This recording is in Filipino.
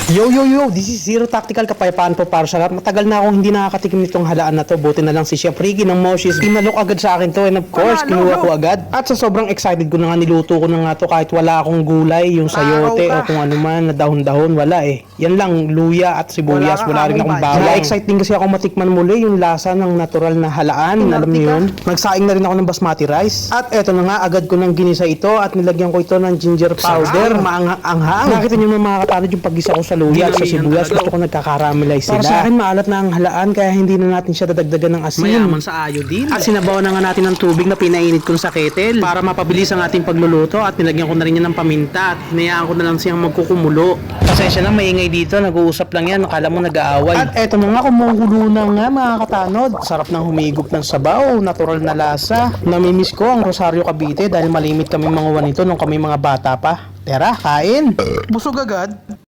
Yo, this is Zero Tactical Kapayapaan po para sa lahat. Matagal na akong hindi nakakatikim nitong halaan na to. Buti na lang si Chef Ricky ng Moshis. Pinalok agad sa akin to and of course, kinuha ko agad. At sa sobrang excited ko na nga, niluto ko na nga to kahit wala akong gulay, yung sayote o kung ano man na dahon-dahon, wala eh. Yan lang, luya at sibuyas, wala rin akong bawang. Na-excite din kasi ako matikman muli yung lasa ng natural na halaan, alam niyo yun. Nagsaing na rin ako ng basmati rice. At eto na nga, agad ko nang ginisa ito at nilagyan ko ito ng ginger powder, maanghang. Nakita niyo mga katanod yung paggisa ko sa luya at sa sibuyas, gusto ko nagka-caramelize sila. Para sa akin, maalat na ang halaan kaya hindi na natin siya dadagdagan ng asin. Mayaman sa iodine. At sinabaw na nga natin ng tubig na pinainit ko sa kettle para mapabilis ang ating pagluluto at nilagyan ko na rin yan ng paminta at hinayaan ko na lang siyang magkukumulo. Pasensya na, maingay dito, nag-uusap lang yan, akala mo nag-aaway. At eto na nga, kumukulo na nga mga katanod. Sarap ng humigop ng sabaw, natural na lasa. Namimiss ko ang Rosario Cavite dahil malimit kami mga nito nung kami mga bata pa. Tara, kain! Busog agad.